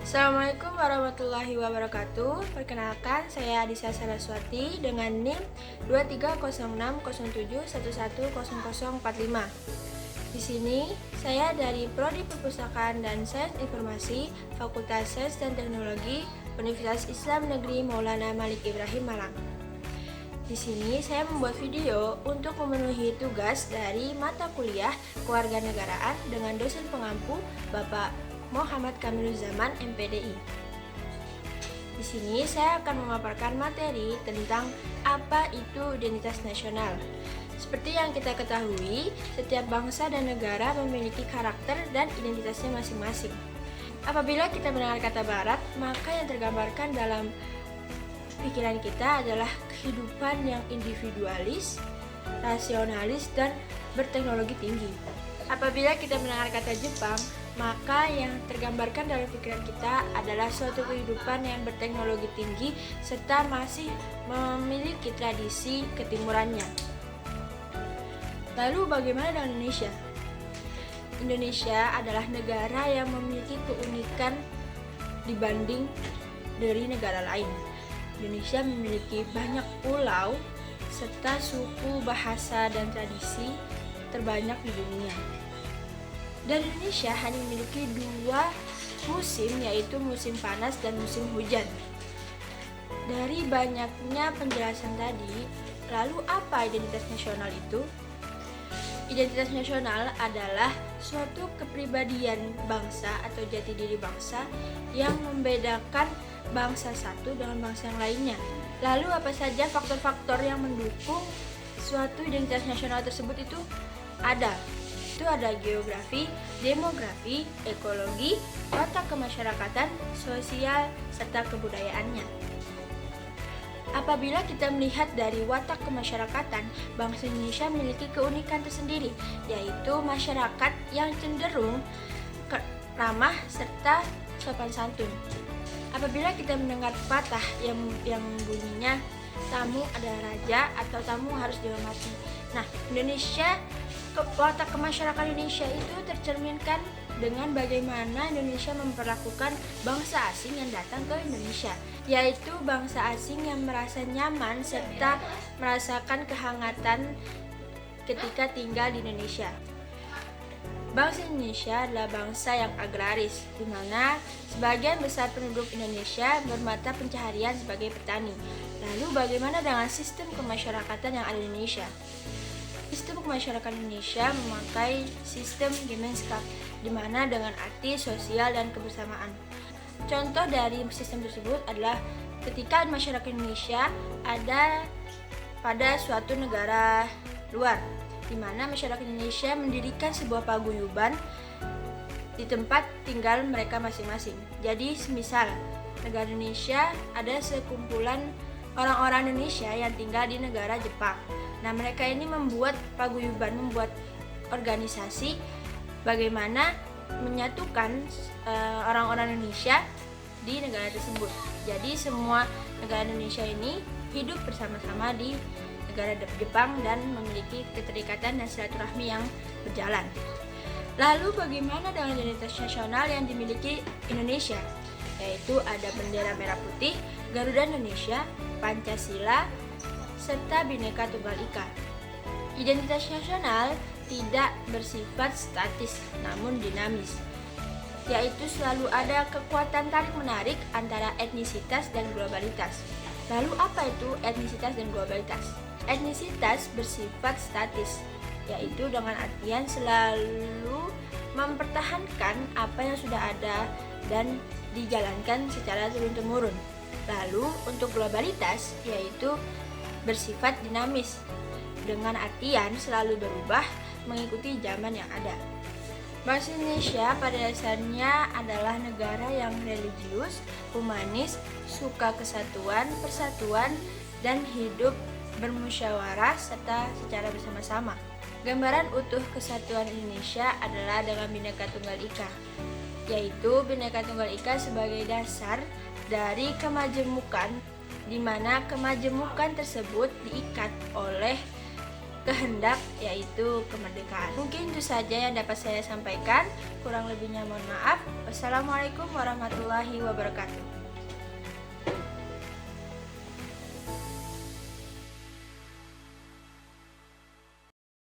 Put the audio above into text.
Assalamualaikum warahmatullahi wabarakatuh. Perkenalkan, saya Adisa Saraswati dengan NIM 230607110045. Di sini, saya dari Prodi Perpustakaan dan Sains Informasi, Fakultas Sains dan Teknologi, Universitas Islam Negeri Maulana Malik Ibrahim Malang. Di sini saya membuat video untuk memenuhi tugas dari mata kuliah Kewarganegaraan dengan dosen pengampu Bapak Muhammad Kamiluzaman MPDI. Di sini saya akan memaparkan materi tentang apa itu identitas nasional. Seperti yang kita ketahui, setiap bangsa dan negara memiliki karakter dan identitasnya masing-masing. Apabila kita mendengar kata barat, maka yang tergambarkan dalam pikiran kita adalah kehidupan yang individualis, rasionalis, dan berteknologi tinggi. Apabila kita mendengar kata Jepang, maka yang tergambarkan dalam pikiran kita adalah suatu kehidupan yang berteknologi tinggi serta masih memiliki tradisi ketimurannya. Lalu bagaimana dengan Indonesia? Indonesia adalah negara yang memiliki keunikan dibanding dari negara lain. Indonesia memiliki banyak pulau serta suku, bahasa, dan tradisi terbanyak di dunia. Dan Indonesia hanya memiliki 2 musim, yaitu musim panas dan musim hujan. Dari banyaknya penjelasan tadi, lalu apa identitas nasional itu? Identitas nasional adalah suatu kepribadian bangsa atau jati diri bangsa yang membedakan bangsa satu dengan bangsa yang lainnya. Lalu apa saja faktor-faktor yang mendukung suatu identitas nasional tersebut itu ada? Itu ada geografi, demografi, ekologi, watak kemasyarakatan, sosial, serta kebudayaannya. Apabila kita melihat dari watak kemasyarakatan, bangsa Indonesia memiliki keunikan tersendiri, yaitu masyarakat yang cenderung ramah serta sopan santun. Apabila kita mendengar pepatah yang bunyinya tamu adalah raja atau tamu harus dihormati. Nah, watak kemasyarakatan Indonesia itu tercerminkan dengan bagaimana Indonesia memperlakukan bangsa asing yang datang ke Indonesia, yaitu bangsa asing yang merasa nyaman serta merasakan kehangatan ketika tinggal di Indonesia. Bangsa Indonesia adalah bangsa yang agraris, di mana sebagian besar penduduk Indonesia bermata pencaharian sebagai petani. Lalu bagaimana dengan sistem kemasyarakatan yang ada di Indonesia? Sistem kemasyarakatan Indonesia memakai sistem Gemenskap, di mana dengan arti sosial dan kebersamaan. Contoh dari sistem tersebut adalah ketika masyarakat Indonesia ada pada suatu negara luar, di mana masyarakat Indonesia mendirikan sebuah paguyuban di tempat tinggal mereka masing-masing. Jadi, semisal negara Indonesia ada sekumpulan orang-orang Indonesia yang tinggal di negara Jepang. Nah, mereka ini membuat paguyuban, membuat organisasi bagaimana menyatukan orang-orang Indonesia di negara tersebut. Jadi, semua negara Indonesia ini hidup bersama-sama di negara Jepang dan memiliki keterikatan dan silaturahmi yang berjalan. Lalu bagaimana dengan identitas nasional yang dimiliki Indonesia? Yaitu ada bendera merah putih, Garuda Indonesia, Pancasila, serta Bhinneka Tunggal Ika. Identitas nasional tidak bersifat statis namun dinamis, yaitu selalu ada kekuatan tarik-menarik antara etnisitas dan globalitas. Lalu apa itu etnisitas dan globalitas? Etnisitas bersifat statis, yaitu dengan artian selalu mempertahankan apa yang sudah ada dan dijalankan secara turun-temurun. Lalu untuk globalitas yaitu bersifat dinamis, dengan artian selalu berubah mengikuti zaman yang ada. Bangsa Indonesia pada dasarnya adalah negara yang religius, humanis, suka kesatuan, persatuan, dan hidup bermusyawarah serta secara bersama-sama. Gambaran utuh kesatuan Indonesia adalah dengan Bhinneka Tunggal Ika, yaitu Bhinneka Tunggal Ika sebagai dasar dari kemajemukan, di mana kemajemukan tersebut diikat oleh kehendak, yaitu kemerdekaan. Mungkin itu saja yang dapat saya sampaikan. Kurang lebihnya mohon maaf. Wassalamualaikum warahmatullahi wabarakatuh.